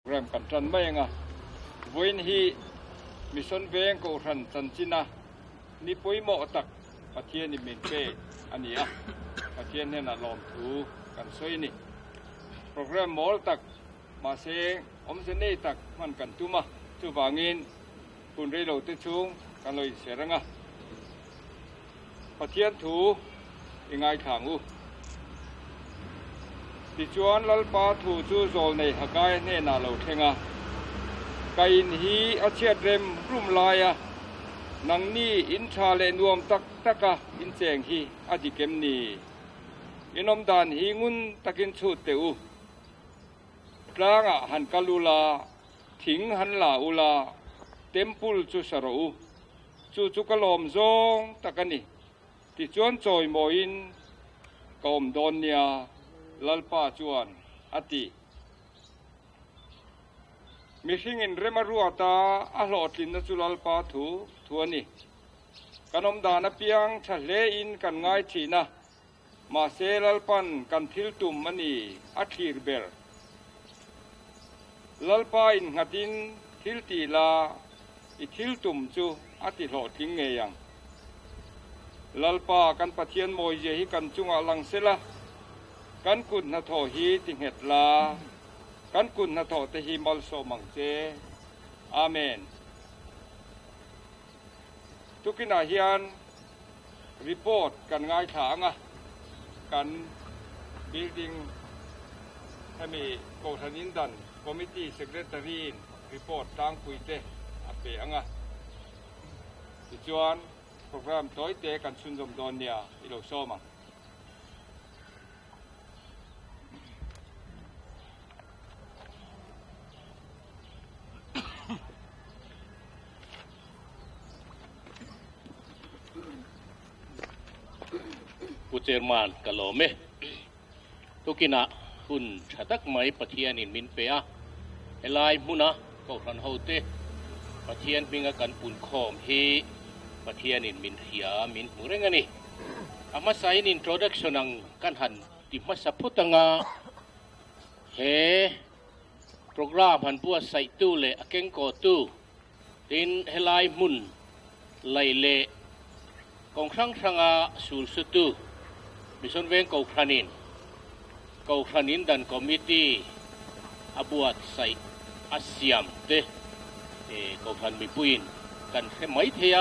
เริ่มกันจันไม่งะวันฮีมิสันเวงกูรันจันจินะนี่ปุยโมตักประเทศนี่มินเปอันนี้ประเทศเนี่ยน่ะลอมถูกันสวยนี่โปรแกรมมอลตักมาเซงอมเสน่ตักมันกันตุมาตุบางินคุณเรโลติชุงกันเลยเสียงะประเทศถูยังไงขังดิจวนลัลปาถูจูโจลในหากายเนนาเราเทงะไกฮีอาเชียเรมรุ่มลายนังนี่อินชาเลนวมตักตะกะอินเจงฮีอดิเกมนีอินอมดานฮีงุนตะกินชูเตอูกลางหันกาลูลาถิงหันลาอุลาเต็มปุลจูสรูจูกะลอมซงตะกันนี่ดิจวนจอยโมอินกอมดอนเนียลัลปาจวนอติมิสิงอินเรมารัวตาอาหลอดลินนจุลัลปาถูทัวนี่กันอมดานเปียงทะเลอินกันง่ายทีนะมาเซลัลปันกันทิลตุมมันนี่อัคลีร์เบลลัลปาอินหัดินทิลตีลาอิทิลตุมจูอติหลอดลิงเงียงลัลปากันปะเทียนโมยเยฮิกันจุงอลังเซละกันกุนนาทอฮีติงเฮตลากันกุนนาทอเตฮิมัลโซมังเจอาเมนทุกินาฮิอันรีพอร์ตกันง่ายถางกันบิลดิ้งให้มีโกทันินดันคอมมิตี้เซกเรตารีนรีพอร์ตตั้งคุยเตอเปียงดิจวนโปรแกรมต้อยเตกันสุนทรดอนเนียอิโลโซมังผู้เจรมันกะโลเมตุกินะคุณชัดตักไม่ปะเทียนินมินเปียเฮลายมุนะก็ทันเฮาเตปะเทียนมิงกันปุ่นคอมเฮปะเทียนินมินเฮียมินมุเรงนี่อามาใส่อินโทรดักชันกันหันติมาสับพุตังาเฮโปรแกรมหันปัวใส่ตู้เล่อเก่งโกตู้ตินเฮลายมุนไลเล่กองครั้งครั้งสูลสุดมิสันเวงกูพรานินดันคอมมิตี้อาบวดใส่อาเซียมเดกูพรานมีปุยนกันแค่ไม่เทีย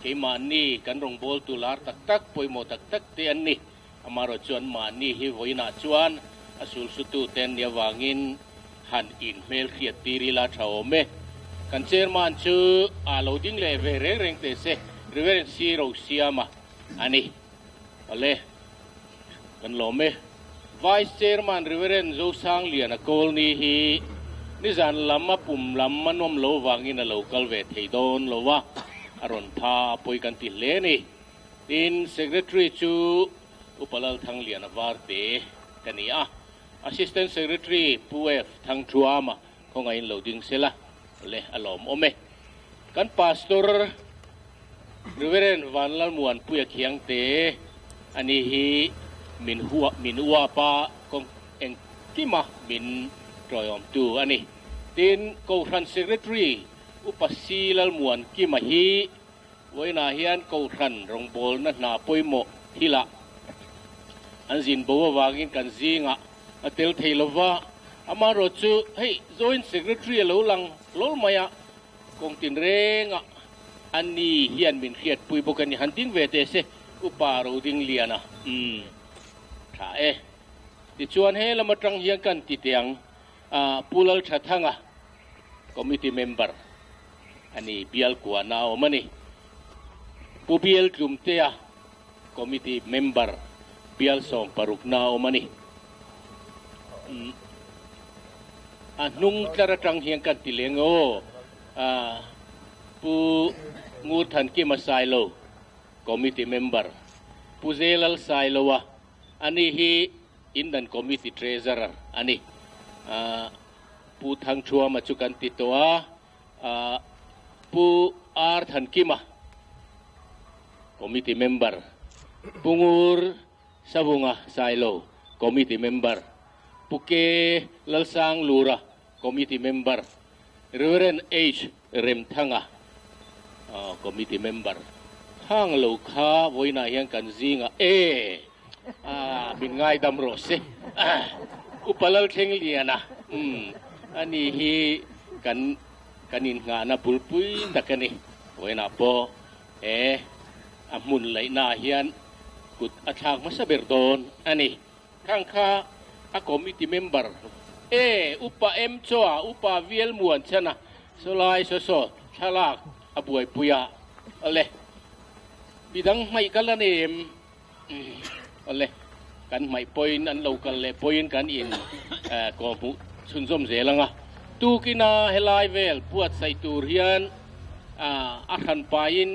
เกี่ยมันนี่กันรองบอลตุลาร์ตักป่วยหมดตักเตียนนี่อามารจวนมันนี่ฮิวอยนาจวนอาสูลสุดเตียนเนียวางินหันอินเมลเขียดตีริลาชาวเมกันเชอร์มันชูอาโลดิ้งเลเวเร่งเตเซหรือว่าซีโรเซียมาอันนี้อะไรกันล้อมไหม Vice Chairman หรือว่าโจสังเลียนโคลนี่ฮีนี่จันลำมาปุ่มลำมันนมโลวางิน local เวทีโดนโลวะอารอนพาป่วยกันติเลนี่ดิน Secretary ชูอุปลัลทั้งเลียนวาร์เตกันนี่Assistant Secretary ผู้เอฟทั้งทัวร์มาคงไงโหลดิ้งเสละเลยอารมณ์โอเมกัน Pastorหรือว่าวันละมวนผู้ยาเขียงเตอันนี้ฮีมินหัวปะกงเองกิมามินรอยอมตูอันนี้ดินกูทันเซกเรตรีอุปสีละมวนกิมาฮีไว้นาเฮียนกูทันรองบอลนั่นนาป่วยโมทีละอันจินบัววากินกันซิงเตลเทลวะอามาโรจูเฮ้ยโจอินเซกเรตรีเหลวลังโลมายะกงตินเรงอันนี้เฮียนมินเขียดปุยบุกันนี่หันดิ้งเวเตเซอุปารูดิ้งเลียนะถ้าติชวนให้เรามาตั้งเฮียกันติดยังปูลัลชัดทั้งคอมมิตี้เมมเบอร์อันนี้เบียลกว่านาอมันนี่ผู้เบียลจุ่มเตียคอมมิตี้เมมเบอร์เบียลส่งปารุกนาอมันนี่นุ่งกระตั้งเฮียกันติเลงโอผู้งูทันกิมาไซโลคอมมิตี้เมมเบอร์ผู้เซลัลไซโลวะอันนี้ฮีอินดันคอมมิตี้เทรเซอร์อันนี้ผู้ทางชัวมาจุกันติดตัวผู้อาร์ทันกิมาคอมมิตี้เมมเบอร์ผู้งูสาวงาไซโลคอมมิตี้เมมเบอร์ puke lalsang lura committee member Reverend H Remthanga committee member hang lo kha voina hian kan zinga bin ngai dam ro se upalal theng liana ani hi kanin nga na pulpui takani voina po amun lai na hian kut athak masaberdon ani khang kha a committee member upa choa upa viel muan chana solai so thalak abuai puya ale bidang mai kalanem ale kan mai point an local le point kan in ko mu sunzom zelanga tu kina helai vel puat sai tur hian a khan pain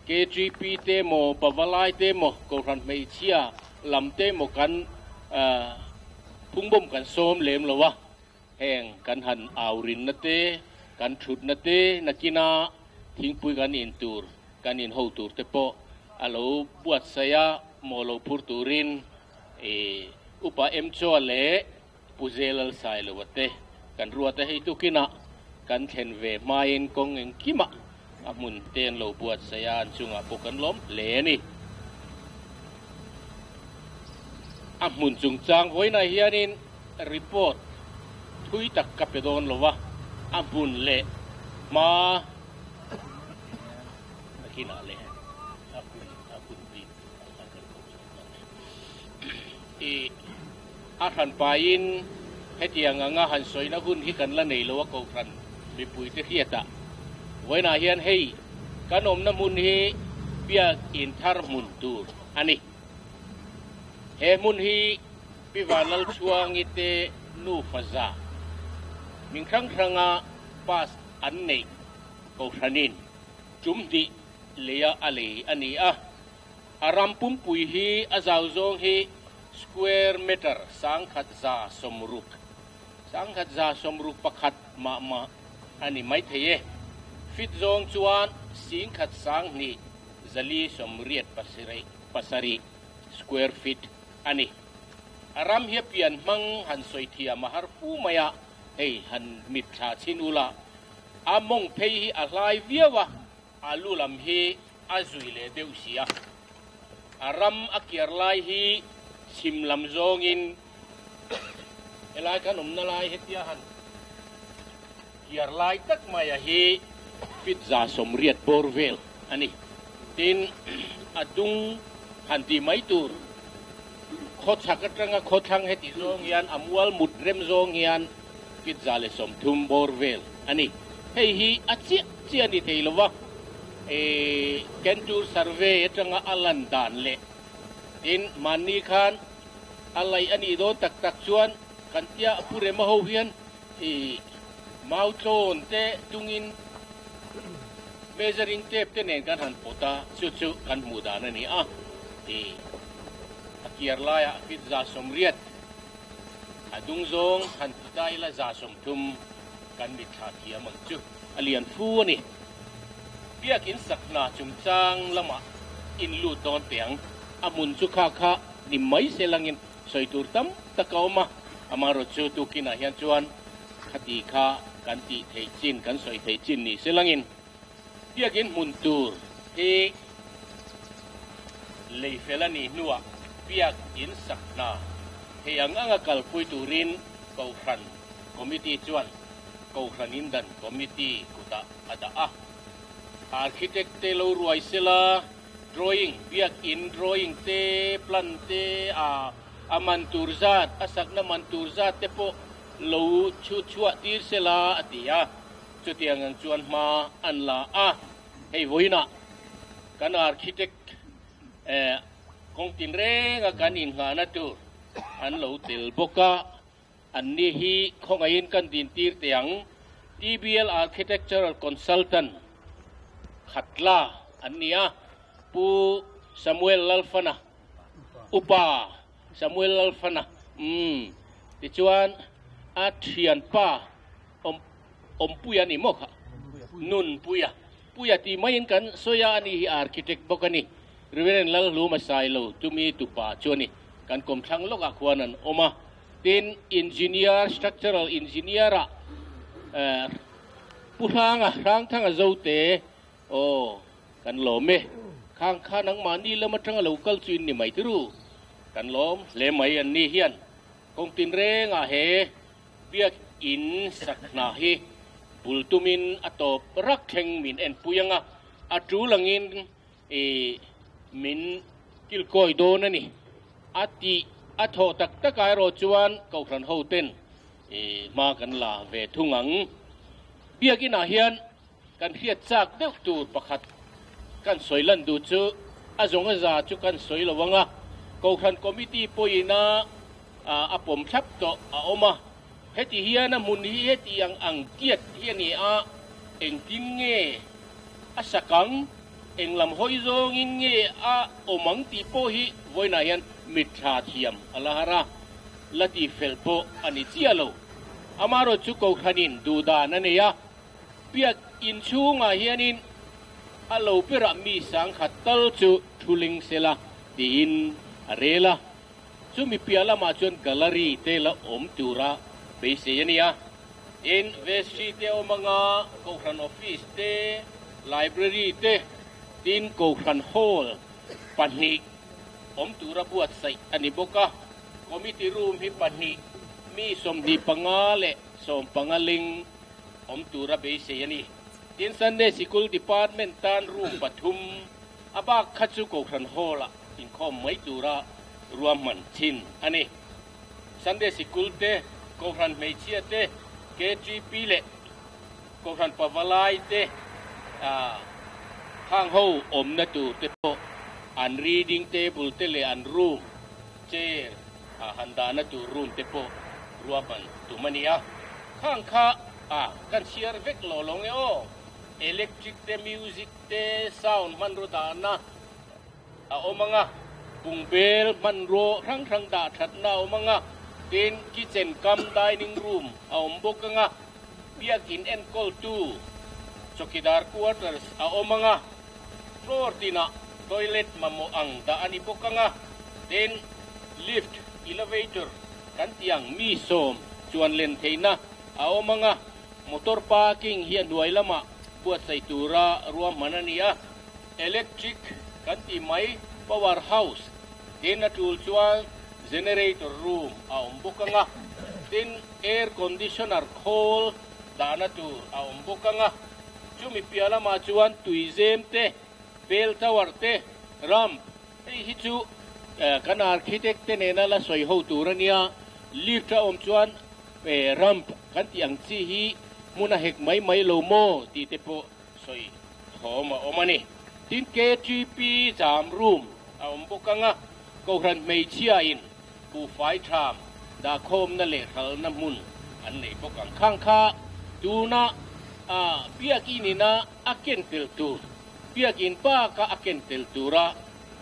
KGP te mo pawalai te mo ko ran mei chia lam te mo kan pungbom kan som lem lowa heng kan han awrin na te kan thut na te nakina thingpui kan in tur kan in ho tur te po alo buat saya molo pur turin upa cho le puzelal sai lowate kan ruate hei tukina kan thlen ve main kong eng kima amun ten lo buat saya chunga pokan lom le ni amun chung chang hoina hianin report thui tak kapedon lowa amun le ma nakina le apun akan pain hetiang nga han soina hun hi kan la nei lowa ko kran mi pui te khiata voina hian hei kanom na mun hi pia in thar mun tur ani he mun hi piwanal chuang ite nu faza min khang khanga pas an nei ko khanin chumdi leya ali ani aram pum pui hi azaw zong hi square meter sang khat za somruk pakhat ma ani mai theye fit zong chuan sing khat sang ni zali somriat pasari square feet ani aram hi pian mang han soithia mahar pu maya hei han mit tha chinula among phei hi alai viawa alulam hi azuile deusia aram akiar lai hi simlam zongin elai kanom nalai hetia han kiar lai tak maya hi fit za somriat borvel ani tin adung hanti mai tur khot sakatanga khothang heti zong yan amwal mudrem zong yan fit za le som thum borvel ani hei hi achi ani theilowa kentur survey etanga alan dan le in mani khan alai ani do tak chuan kan tia pure ma ho hian mau chon te tungin measuring tape te nen kan han pota chu kan muda na ni akiar la ya fit za somriat adung zong han dai la za som thum kan mi tha thia mang chu alian fu ni piak in sakna chungchang lama in lu don piang amun chu kha ni mai selangin soitur tam takauma amaro chu tu kina hian chuan khati kha kan ti thei chin kan soi thei chin ni selangin piakin muntur leifelani nuwa piak in sakna heyang anga kalpui turin kofran committee chuan kofran indan committee kuta ada architect te lo ruai sela drawing piak in drawing te plan te amanturzat asakna manturzat te po lo chua tir sela atia chutiang ang chuan ma anla hei voina kan architect kong tin renga kan in nga na tu an lo tel boka an ni hi khongain kan din tir tiang TBL architectural consultant khatla ania pu Samuel Lalfana upa Samuel Lalfana ti chuan athian pa om puya ni mokha nun puya ti main kan soya ani hi architect bokani Reverend Lal Luma Sailo tumi tupa choni kan kom thang loka khwanan oma tin engineer structural engineer ผู้ทางร่างทั้งเจ้าเตะโอ้กันหลอมเมข้างข้านังมานี่แล้วมาทั้งเราเกลจินนี่ไม่รู้กันหลอมเลไม่อันนี้เฮียนคงตินเรงเฮเบียกอินสักนาเฮบุลตุมินอตบรักแข่งมินเอ็นปุยังจูหลังอินมินกิลกอยโดนนี่ติอัทโหตักตะกายโรจวนเขาขันเฮาเต้นมากันลาเวทุงังเบียกินอาเฮียนกันเฮียจากเด็กตูดประคัดกันสวยลันดูจูอาจงอาจาจุกันสวยระวังเขาขันคอมมิตี้ปอยนาอาผมชับต่ออมาเฮติเฮียนะมุนเฮติยังอังเกียดเฮียนี่เอ็งกินเงสักังเอ็งลำหอยโจงินเงอมังตีโปฮิไว้นาเฮียนมิตรเทียมอัลลาฮ์ระละตีเฟลโปอันนี้เจียโลอามารถจุกเขาขันินดูดานั่นเองเปียกอินชูงาเฮียนินอัลโลเปรมีสังขัดตัลจูทุลิงเซลาดีอินเรล่าจูมีเปียละมาจนแกลเลอรี่เตละอมตูระเบสเซียนียอินเวสตีเตอมังเขาขันออฟฟิศเตไลบรารีเตดินเขาขันโฮลปันนิอมตูระบวชใส่อันนี้บอกว่าคอมมิตี้รูมฮิปันนิมีสมดีปังอาเลสมปังอาลิงอมตูระเบสเซียนีดินซันเดย์สกูลดีพาร์ตเมนต์ตันรูมปฐุมอาบักขัดจุกขันโฮละอินคอมไม่ตูระรวมมันชินอันนี้ซันเดย์สกูลเตกูขันไม่เชียเตเคจีพีเลกูขันปาวลายเตข้างหูอมนัตูเตโปอันรีดิ้งเตเบิลเตเลอันรูมเจฮันดานัตูรูมเตโปรวมมันตุมันนี่ข้างข้ากันเชียร์เวกโลลงเอออิเล็กทริกเตมิวสิกเตซาวน์มันรูดานะโอมังปุงเบลมันโรทั้งดาชัดนาโอมังเดินคิเชนคัมไดนิ่งรูมอมบกงเบียกินเอ็นโคลตูช็อกกี้ดาร์ควอเตอร์สโอมังฟลอร์ตินาทอยเลตมาโมอังดาอันนี้บกงเดินลิฟต์อิเลเวเตอร์กันที่ยังมีโซมชวนเล่นเทน่าเอามังมอเตอร์พาร์กิ้งเฮียนด้วยละมาปวดใส่ตูระรวมมันนี่อิเล็กทริกกันที่ไม่พาวเวอร์เฮาส์เดินนัทูลชวนเจเนเรเตอร์รูมเอาบุกงเดินแอร์คอนดิชเนอร์โคลดานัทูเอาบุกงจุมีเปียละมาชวนตุยเซมเตเบลทาวร์เตรัมไอฮิจูกันอาร์คิเทคเตเนน่าละสวยหูตูระเนี่ยลิฟต์เอาชวนรัมกันที่อังซีฮีมุนาเฮกไม่โลโมตีเตโปสวยหอมอมันนี่ทินเคจีพีจามรูมเอาบุกังก็รันไม่เชียอินกูไฟทรามดาโคมนั่นเลยเขาน้ำมุนอันนี้บุกังข้างข้าดูนะเปียกินนะอาเกนเตลตูเปียกินป้าก็อาเกนเตลตูระ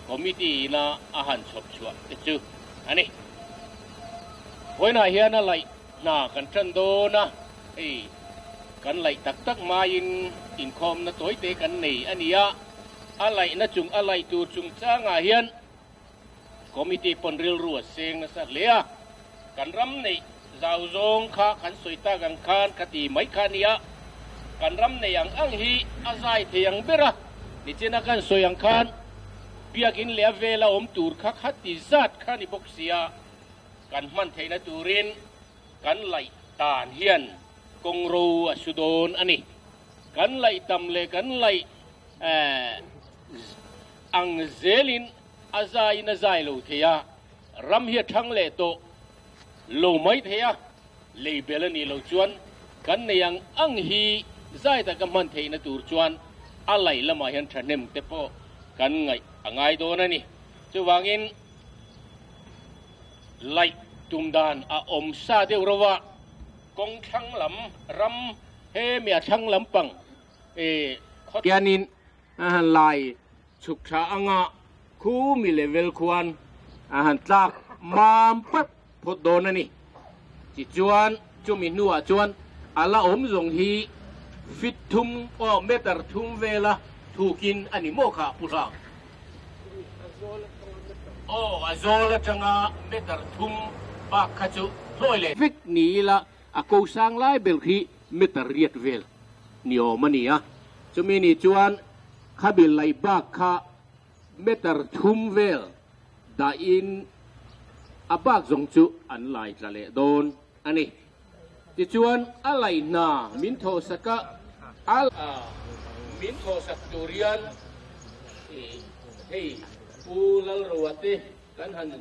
คอมมิตี้นะอาหารชอบชัวเตจูอันนี้วันน่ะเฮียนั่นเลยน่ากันชันโดนะกันไหลตักมาอินคอมนะตัวเตกันนี่อันนี้อะไรนะจุงอะไรตูจุงจ้างเฮียนคอมมิตี้ปนเรียลรัวเสียงนะสักเลียกันรำนี่เจ้าจงข้าขันสวยตากันคานคดีไม่คานี้กันรำนี่ยังอังฮีอาศัยเทียงเบระนี่เจนักกันสวยยังคานเบียกินเลียเวลาอมตูร์คักฮัตติซัดขานิบกเสียกันมันเทนตูรินกันไหลตานเฮียนกงรูสุดอนอันนี้กันไหลตำเลกันไหลอังเซลินอาใจน่าใจโลเทียรำเฮียทั้งเลโตโลไม่เทียเลเบลนี่โลจวนกันในยังอังฮีใจแต่กันมันเทนตูร์จวนอะไรละมาเห็นฉันเนมเตปโปกันไงโดนนี่จะวางินไลตุมดานอมซาเดียวระวะกงช่างลำรำเฮเมียช่างลำปังแกนินไลฉุกชาอังะคูมีเลเวลควันจากมามปัดพดโดนนี่จิจวนจุมินัวจวนอาลาอมจงฮีฟิตทุมเมตรทุมเวลาถูกินอันนี้โมฆะปุระอาโซลจังเมตรทุมปากขจุพลอยเลยฟิกนี้ละกูสร้างไล่เบลคี มิตรเรียดเวลนิโอมันนี่จะมีนี่จวนขบิลไลบักค่ะมิตรทุ่มเวลดาอินอาบักจงจุอันไลทะเลโดนอันนี้ที่จวนอะไรนามินโทสกะมินโทสักตูเรียนปูลลรวดกันหัน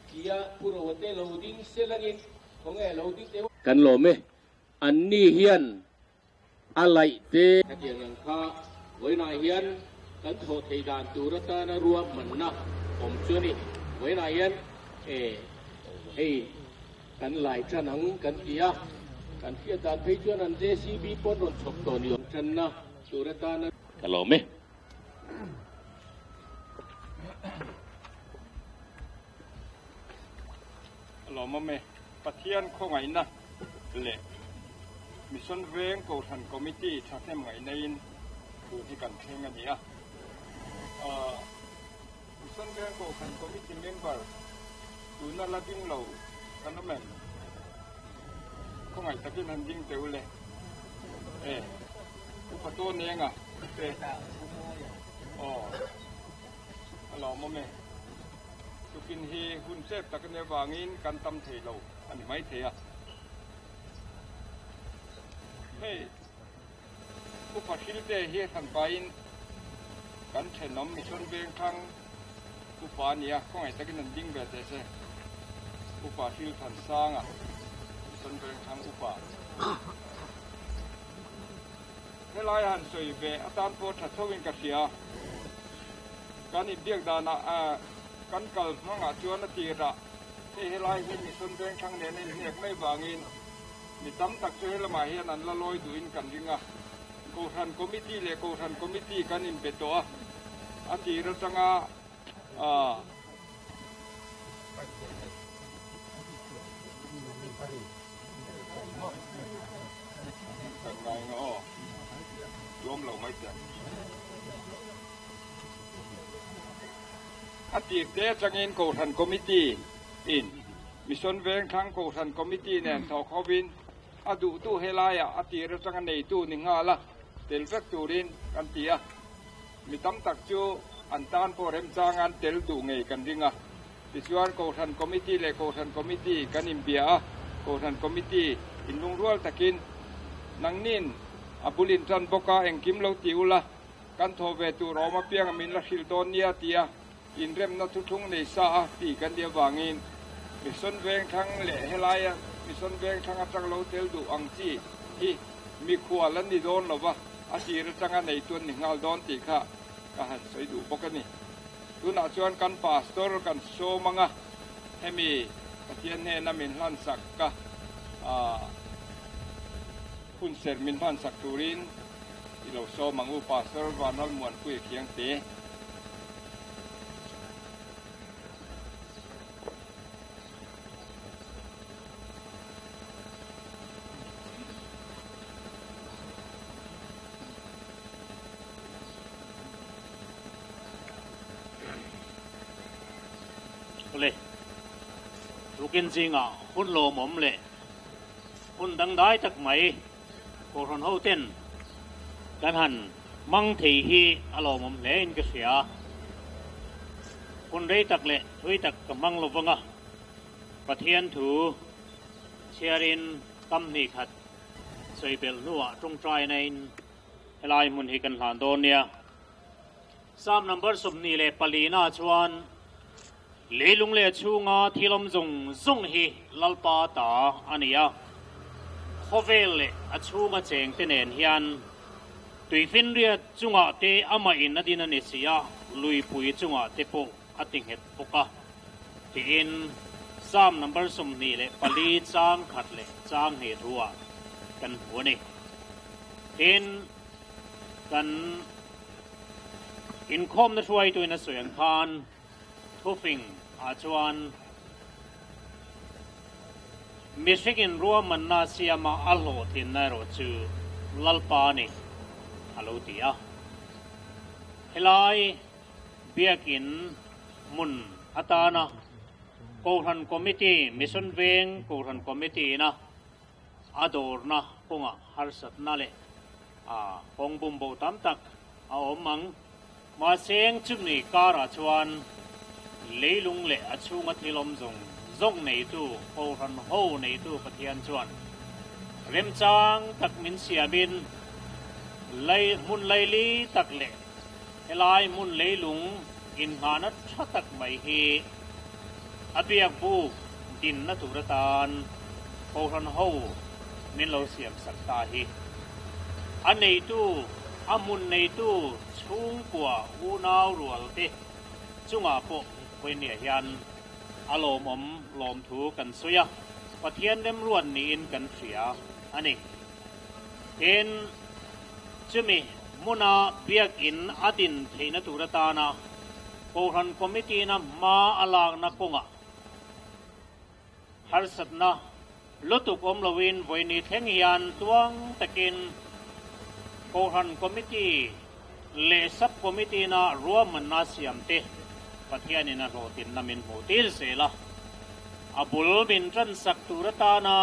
เกียปูรวดโลดิ้งเซลังอินของโลดิ้งเตกันโลเมอันนี้เฮียนอะไรเตะเดียงข้าไว้นายเฮียนกันโทษดานตูรตานรวมมันนะผมช่วยนี่ไว้นายเฮียนกันหลายชนังกันเกียกันเกียดานไปจวนอันเจซีบีปนรถฉกตัวนี้ฉันนะตูรตานกันโลเมหล่อมาเมปะเทียนข้อไงนะเละมิชชั่นเวงโกทันคอมมิตี้ชักแค่ไงในดูที่กันเพ่งอันนี้มิชชั่นเวงโกทันคอมมิตี้เมมเบอร์ดูน่ารักยิ่งเรากันนั่นแหละข้อไงตะกี้นั้นยิ่งเต๋อเลยอุปตัวนี้ไงหล่อมาเมทุกินฮีหุ่นเซฟตะกันเนี่ยวางินกันตำเทเราอันนี้ไม่เทียผู้พัฒน์เตะเฮียทันไปกันเชนน้ำมิชนเบียงทางผู้ป่าเนี่ยข้องไอ้ตะกันนั่นยิ่งแบบเซ่ผู้ป่าที่ทันสร้างมิชนเบียงทางผู้ป่าเวลาหันสวยเบอตานโพถัดทวินกัเสียการอินเดียดานากันเกิดมั่งจวนตีระที่เฮลัยที่มิชนเบียงทางเนี่ยเนี่ยไม่วางินมีตั้มตักเจอละมาเฮียนันละลอยดูอินกันจริงโกทันคอมมิตี้เลยโกทันคอมมิตี้กันอินเป็นตัวอาทิตย์จังไงเนาะล้มเราไม่เจ็บอาทิตย์เดียจังอินโกทันคอมมิตี้อินมิชนเวงทั้งโกทันคอมมิตี้เนี่ยทอเขาวินอาดูตู้เฮลายอาทิตย์จังในตู้หนึ่งละเตลเฟกตูรินกันเตียมีตั้มตักจูอันตานพอเรมจางอันเตลดูไงกันจริงดิสวานโกทันคอมมิตี้เลยโกทันคอมมิตี้กันอิมเบียโกทันคอมมิตี้อินลุงรัวตะกินนังนินอับุลินจันบกาเองกิมโลติอุละกันโทเวตูรอมาเปียงมินละชิลโตเนียเตียอินเรมนัทุทุงในซาตีกันเดียววางินมิสนเวงทั้งเละเฮลายมิสนเวงทั้งอัตรังโลเตลดูอังจีที่มีขวาลันดิโดนหรอวะอาชีพจังในตัวหนึ่งเอาโดนตีค่ะก็หันใส่ดูปกติตัวน่าชวนกันพาสตอร์กันโชว์มังอ่ะให้มีปฏิญาณเนี่ยนามินลันสักกะคุณเสร์มินลันสักตูรินที่เราโชว์มังอุปาสตอร์วันนั้นมวนคุยเคียงเตะเลยทุกินจริงหุ่นโลหมอมเลยหุ่นดังได้จากไหมโคทันเฮาเต้นกันหันมังทีฮีอโลหมอมเล่นก็เสียคนได้ตักเละช่วยตักกับมังลบงประเทียนถูเชียรินตั้มนี่ขัดใส่เบลนัวตรงใจในลายมุนฮิกันหลานโดนเนี่ยซ้ำนัมเบอร์สมนี่เลยปลีน่าชวนเลลุงเล่ชูงาที่ลมจงฮีลัลปาตาอันนี้โคเวลเล่ชูงาเจงเตเนนฮิอันตุยฟินเรียจุงาเตอามาอินนัดินันเนเซียลุยปุยจุงาเตโปอัติงเฮตปกะที่อินซ้ำนัมเบอร์สมนี่เล่ปลีจางขัดเล่จางเฮทัวกันหัวนี่อินกันอินคอมนัช่วยตัวนัสวยคานทุฟิงอาจวนมิชิกินรัวมันนาเซียมาอัลโหทินนายรจูลัลปานีฮัลโหลตีอะเฮลัยเบียกินมุนอัตานะโกทันคอมมิตี้มิชชั่นเวงโกทันคอมมิตี้นะ ador na punga harsat na le pong bumbo tam tak a omang ma seng chumni kara chuan leilung le achunga thilom zong nei tu ho ran ho nei tu pathian chuan rem chang tak min siamin lei mun leili tak le helai mun leilung in hana thatak mai hi abiak bu din na turatan ho ran ho min lo siam sakta hi anei tu amun nei tu chung kwa u naw rual te chunga po poinia hian alom om lom thu kan suya pathian lem ruan ni in kan thria ani en chumi muna biak in adin theina turatana kohan committee na ma alang na konga harsat na lutuk omlawin voini thenghian tuang takin kohan committee le sub committee na ruaman na siamte pathianin na rotin namin hotel sela abul min tran sak turatana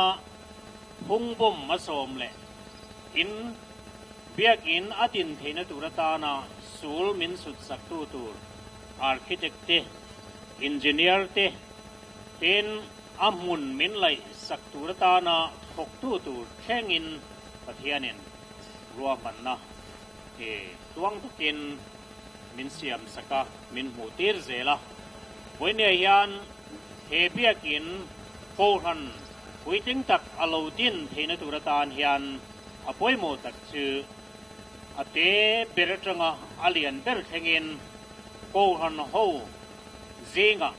hungbom masom le in biak in atin theina turatana sul min sut sak tu tur architect te engineer te ten amun min lai sak turatana thok tu tur thengin pathianin ruaman na e tuang takin min siam saka min mutir zela voine hian he biakin kohan puiting tak alodin theina turatan hian apoi mo tak chu ate beratanga alian ber thengin kohan ho zinga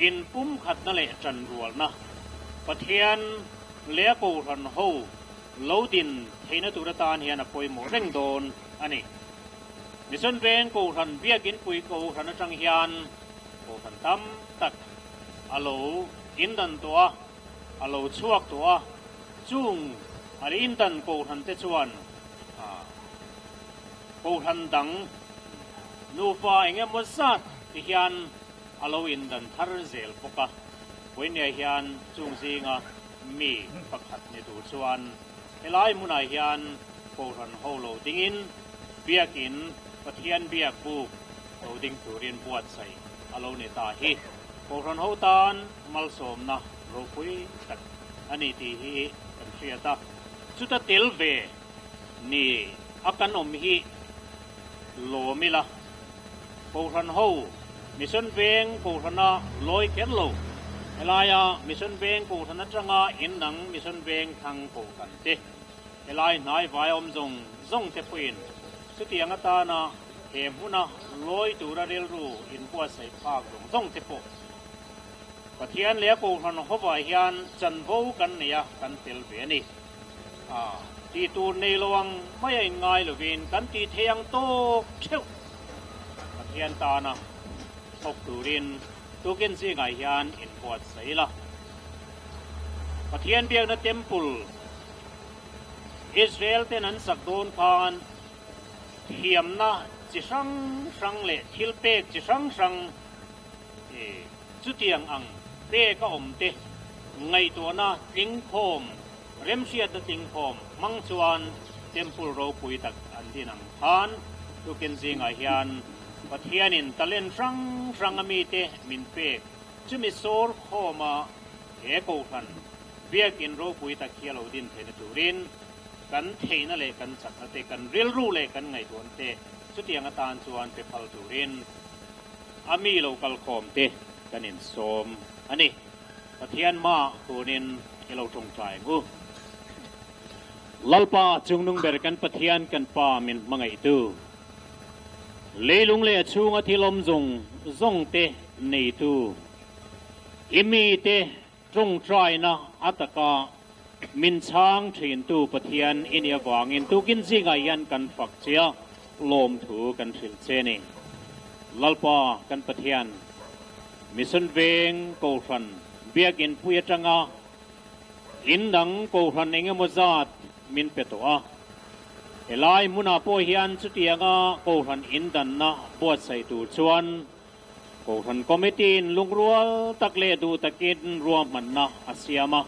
in pum khat na le tran rual na pathian le kohan ho lodin theina turatan hian apoi mo reng don ani mison veng kohan biakin pui kohan atang hian kohan tam tak alo indan tua alo chuak tua chung ari indan kohan te chuan kohan dang nufa enge mosat ti hian alo indan thar zel poka poinia hian chung zinga mi pakhat ni tu chuan helai munai hian kohan holo dingin biakin pathian biak bu loading turin buat sai alo ne ta hi koran hotan mal som na rokui tak ani ti hi kan khiata chuta telve ni akan om hi lomila koran ho mission veng korana loi ken lo elaya mission veng korana changa innang mission veng thang ko kan te elai nai vai om zong te puin sutiang ata na hemuna loi turarel ru in kwa sai phak dong te po pathian le ko han howa hian chan vo kan nia kan tel ve ni ti tur nei lowang mai ngai lovin kan ti theyang to cheu pathian ta na ok turin tukin si ngai hian in kwat sai la pathian biak na temple Israel ten an sak don khan hiam na chi sang le thil pek chi sang chu tiang ang te ka om te ngai to na ting khom rem sia da ting khom mang chuan temple ro pui tak an dinang khan tu ken jing a hian pathianin talen sang ami te min pek chu mi sor khoma he ko khan biakin ro pui tak khialo din thena turin kan theina le kan chakna te kan ril ru le kan ngai don te chutiang atan chuan pe phal turin ami local khom te kanin som ani pathian ma tunin elo tong trai ngu lalpa chungnung ber kan pathian kan pa min mangai tu leilung le chunga thilom zong te nei tu imi te tong trai na ataka min chang thin tu pathian inia wangin tu kin zinga yan kan fak chia lom thu kan thil che ni lalpa kan pathian mission veng ko ran biakin puya tanga indang ko ran enge mozat min petoa elai muna po hian chutianga ko ran indan na buat sai tu chuan ko ran committee lungrual takle du takin ruam man na asiama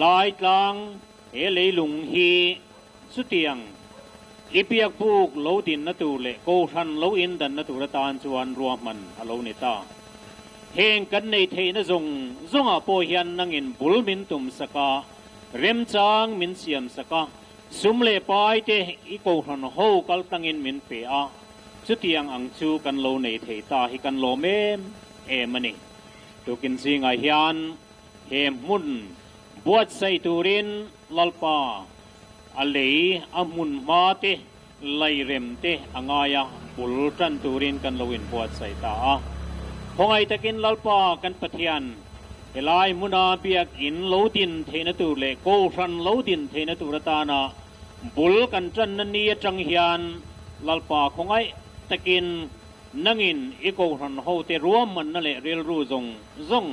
ลายกลางเลยลุงฮีสุเตียงอีเปียกพูกโลดินนตูเล่โกชันโลอินดันนตูระตานจวนรวมมันอโลนิตาเฮงกันในเทนจงอาโปยันนังอินบุลมินตุมสกาเริมจางมินเสียมสกาสุมเลปายเตอีโกชันโฮกัลตังอินมินเปียสุเตียงอังจูกันโลในเทตาฮิกันโลเมมมันนี่ตุกินสิงห์ยันเฮมุนบวชใส่ตูรินลลปาอเลอามุนมาเตไลเรมเตอังายาบุลจันตูรินกันลวินบวชใส่ตาพงไอตะกินลลปากันปะเทียนเฮลายมุนาเปียกินโลดินเทนตูเลโกชันโลดินเทนตูรตานาบุลกันจันนันนีจังเฮียนลลปาพงไอตะกินนังอินอีโกชันโฮเตรวมมันนั่นแหละเรียลรู้จง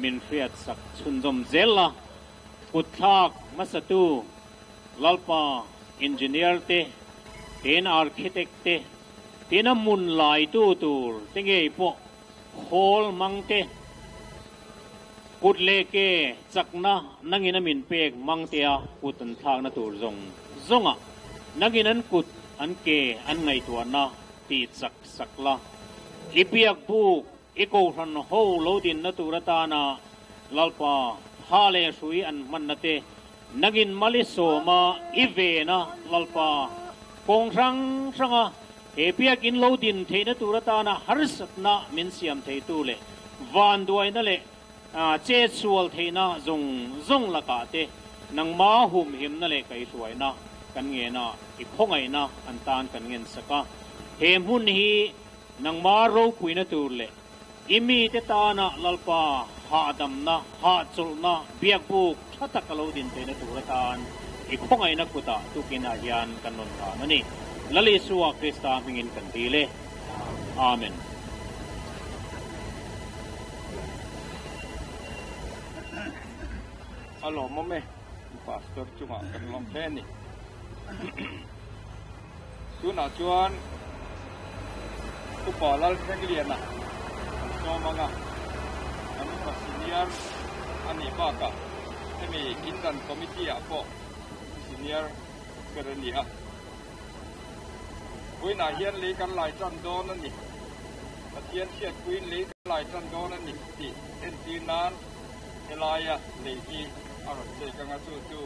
มินเฟียดสักชุนจมเซลละกุดทักมัสตูลลปาอินจิเนียร์เตเทนอาร์คิเทคเตเทนมุนลายตูเตงเอปโคลมังเตกุดเลเกจักนะนังอินมินเปกมังเตียกุดตันทางนาตูจงอ่ะนังอินันกุดอันเกอันไงตัวนะตีสักละลิเปียกบุกอีโกชันโฮโลดินนตูรตานาลลปาฮาเลสุยอันมันนเตนักินมาลิโซมาอีเวนะลลปากงสังเฮเปียกินโลดินเทนตูรตานาฮาร์สัตนามินเซียมเทตูเลวันด้วยนั่นแหละเจสวลเทนะจงละกาเตนังมาหุมหิมนั่นแหละไกสวยนะกันเงนะอีพงไงนะอันตานกันเงินสักเฮมุนฮีนังมาโรกุยนตูเลอิมีเตตานะลลปาหาดำนะหาจุลนะเบียกบุกชัตตะกโลดินเทนตูรตานอีพงไงนักกุตาตุกินายันกันนนทามันนี่ลลิสัวคริสตามิงินกันดีเลอาเมนฮัลโหลมอมเมพาสเตอร์จุมากันลองแค่นี้สุนัขจวนอุปลัลเซงเลียนะโนมังอ่ะอันนี้ปัสสิเนียร์อันนี้บ้ากะให้มีกินดันคอมมิตี้อ่ะพอสิเนียร์เกเรนีอ่ะคุยน่าเฮียนลีกันหลายจันโดนั่นนี่ปะเทียนเชียดคุยลีกันหลายจันโดนั่นนี่ที่เอ็นจีนานเฮลายอ่ะลีที่อารมณ์เจกังอาจู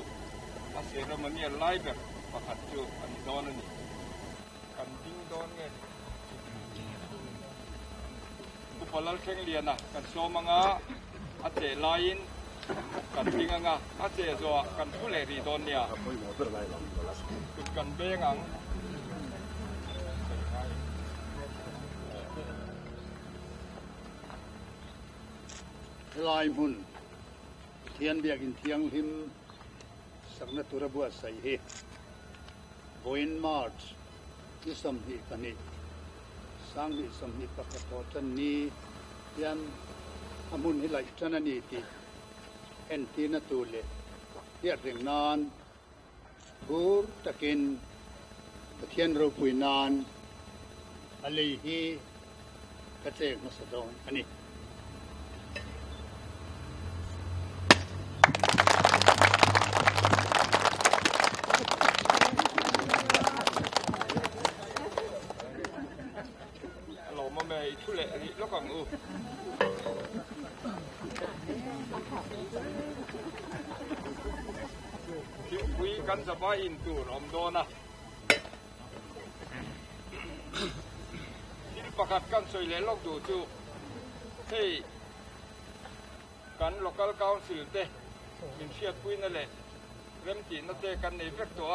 อาเซรมันเนี่ยไล่แบบประคัดจูอันโดนั่นนี่กันดิ้งโดนเงี้ยอุปลัลเข่งเลียนนะกันโซมังอาอาเจไลน์กันดิ้งงาอาเจโซกันผู้เลรีโดนเนี่ยกันเบงังลายมุนเทียนเบียกินเทียงหิมสักนัตุระบัวใส่เฮโบอินมาร์ชนิสมหิกันนี้สังนิสมหิปะกะโตจันนี้ยันอามุนหิไลจันนี้ที่เอ็นทีนัตุเลเทียริงนานบูร์ตะกินเทียนรูปุยนานอะไรฮีกระเจกมาสะดอนอันนี้ทุเรศอันนี้แล้วก็งูคุยกันสบายอินตูรอมโดนะที่ประกาศกันสวยเลยลอกดูจูให้กัน local council เต้เป็นเชียร์คุยนั่นแหละเริ่มจีนนั่นเต้กันในเวกตัว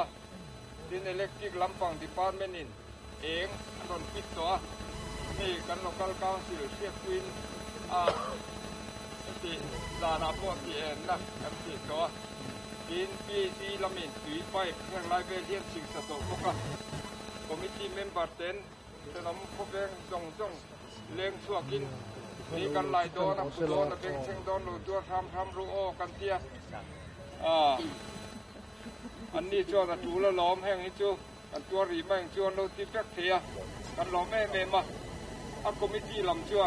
ที่ในเล็กที่ลำปังดีพาร์ตเมนต์เองตอนปิดตัวนี่กัน local council เชียร์คุยที่ดานาพวกที่เอ็นนะกันปิดตัวกินปีซีลามินตุยไปเพื่อไล่ไปเรียนสิ่งสตุกก็คอมมิชชั่นเมมเบอร์เต็นจะนำพวกเองจงเลี้ยงชั่วกินมีกันหลายโดนผู้โดนเป็นเชิงโดนหลุดตัวทำรู้โอกันเทียอันนี้ชั่วแต่ถูแล้วล้อมแห้งนี่ชั่วกันตัวรีแม่งชั่วเราติดแท็กเทียกันล้อมแม่เมมาอักคอมมิชชั่นลำชั่ว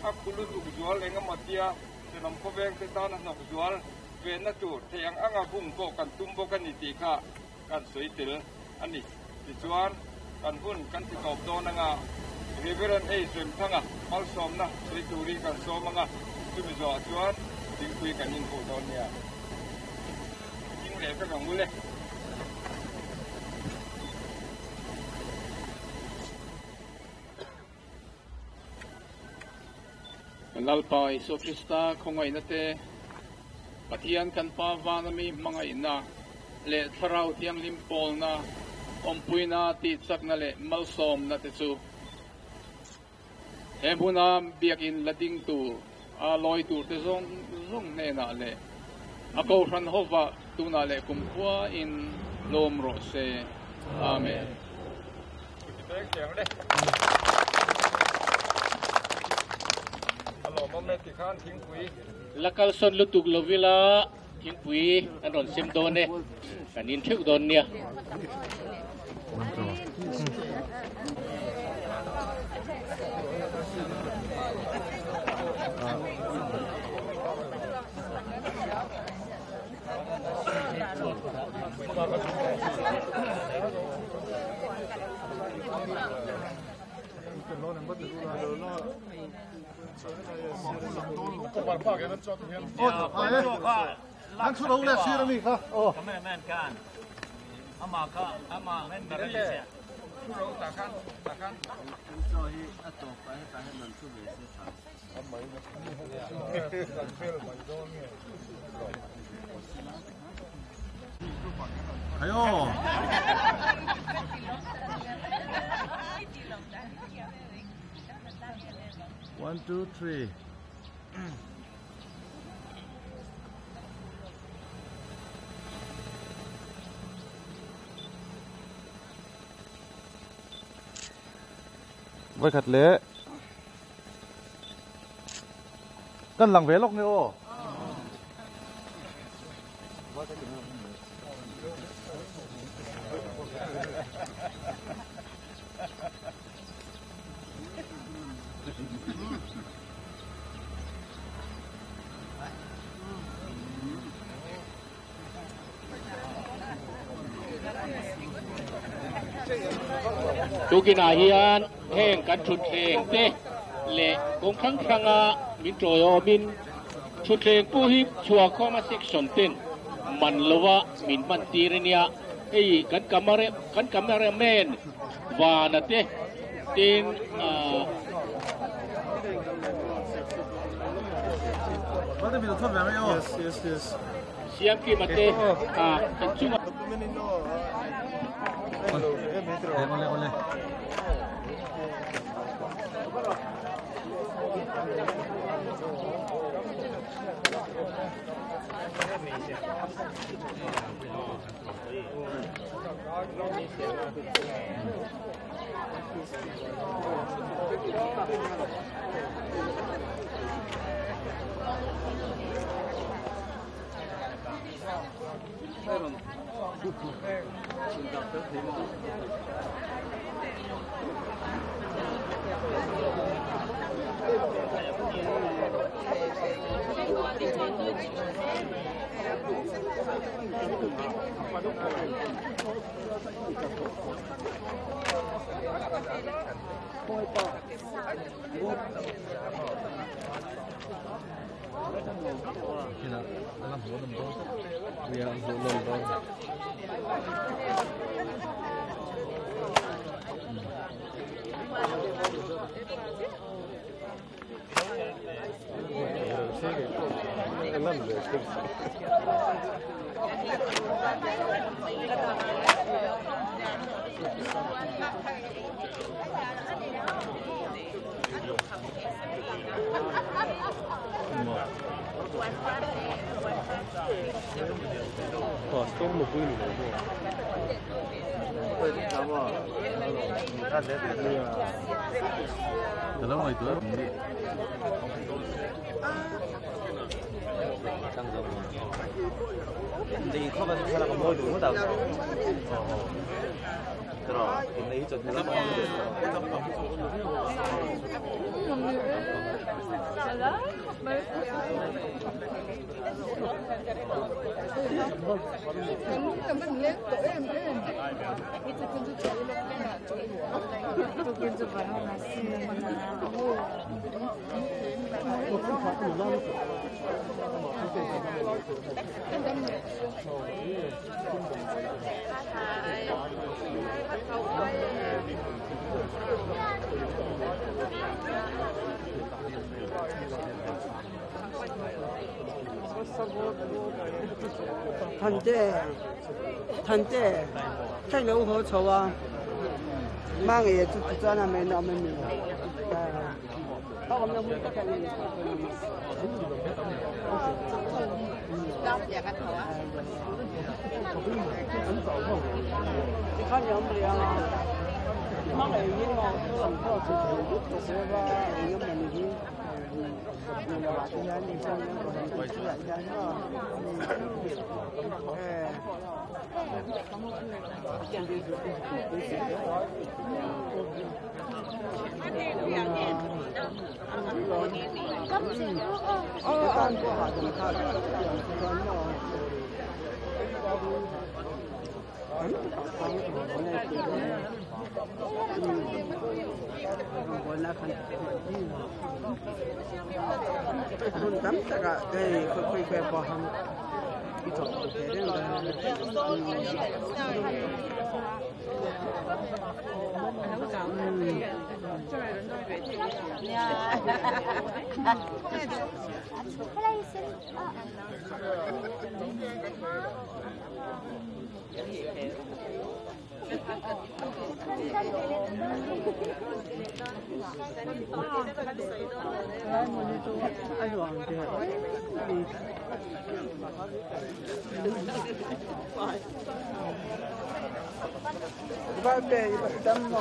อักคุณรู้ถูกจวลเองก็หมดเทียจะนำพวกเองติดตามหนักจวล về na chủ thì ang hung ko kan tum bo kan ni ti kha kan soi til ani ti chuan kan hun kan ti kop do na nga Reverend A sem thanga mal som na soi turi kan som nga tu mi zo chuan ting kui kan in ko do nia ting le ka ngam le Nalpa Iso Krista khongai nate Pathian kan pa vanami mangai na le tharau tiang limpol na ompuina ti chak na le malsom na te chu emuna biakin lading tu a loi tu te zong ne na le ako ran hova tu na le kumkhwa in lomro se amen lakal son lutuk lovila king pui anon sim don ne kanin thuk don nia Ang sudah udah sih Rami kah? Oh. Kameraman kan. Ama Malaysia. Takkan. Ayo. 1, 2, 3. Với khát lễ cân lằng vé lọc nghe ô tu kina hian heng kan thut theng te le kong khang khanga min troyo min thut theng pu hi chua khoma section ten man lowa min man tirenia ei kan kamera men wa na te tin Yes. siam ki mate kan chuma Ole. Dalawa itu hindi. Hindi ko ba sa ka mo do daw. Pero hindi ito nila pa mo. thân姐，太柔和丑啊！妈嘅就在那边那边的，我们不得了。你看有没有啊？妈嘅已經我都唔多出嚟，就是話有問題。你話點解你想我哋做人人咯？Con tắm chắc là đây khơi khơi bò hầm cái chỗ thế đấy ba bè ba đâm mà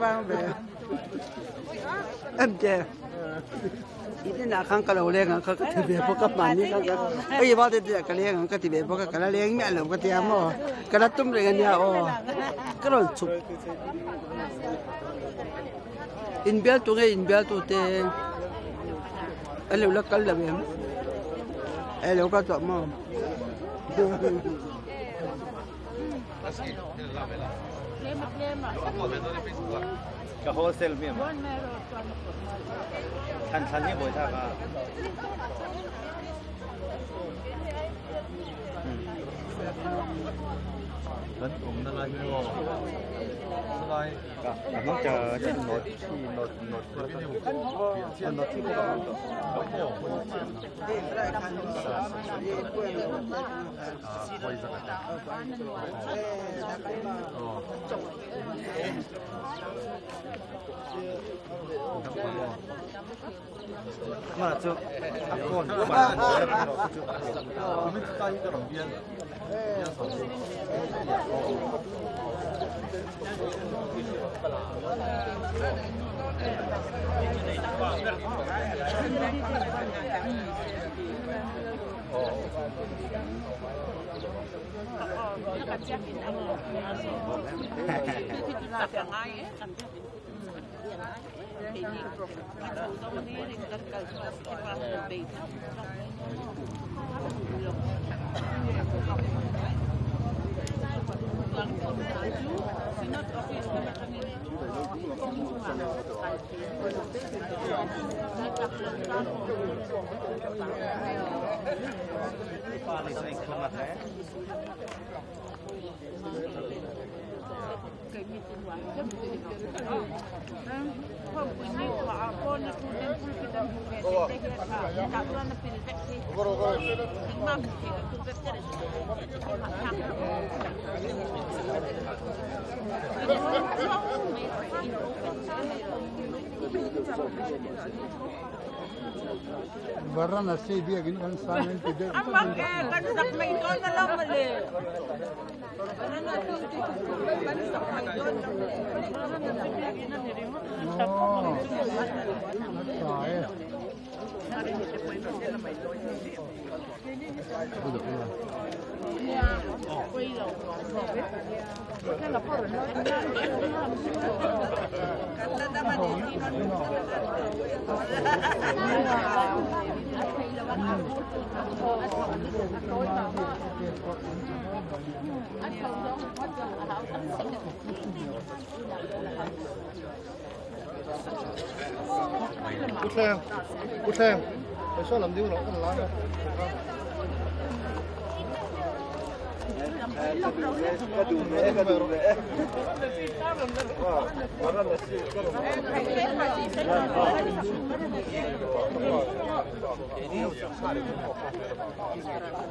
ba bè em chè ini nak kang kalau leng kang ketibe pokok mani kang ai ba de kang leng kang ketibe pokok kang leng mi alam kang tiam mo kang tum dengan dia oh kalau cup inbel tu te alo la kal la bem alo ka to mo cái wholesale miếng thành như vậy thôi à vẫn cũng là lại cái lại nó chờ cho nó chi nó chi mà就阿公，我们在一个旁边，Varanasi dia gini kan sama yang tidak. Abang kan sak may doon na lang mali. Varanasi kan sak may doon. Cút theo, phải số làm điều lỗi cái lá đó.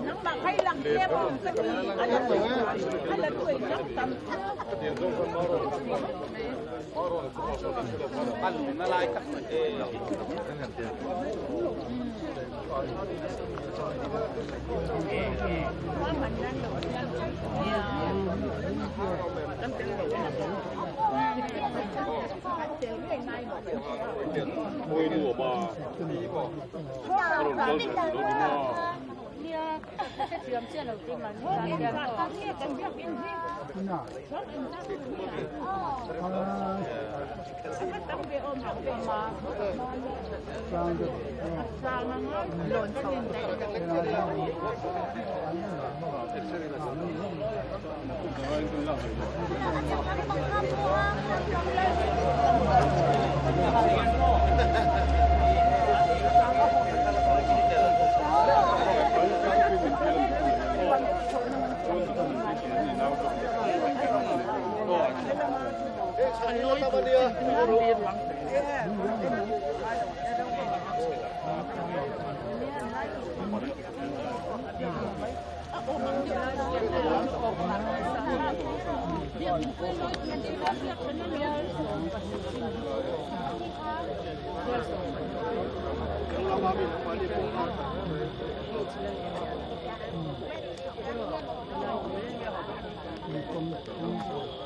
Nắng bằng hay lặng kia không cái gì hay là tuổi nắng tầm Ăn nó lai cắt mà môi mùa bò Thank you.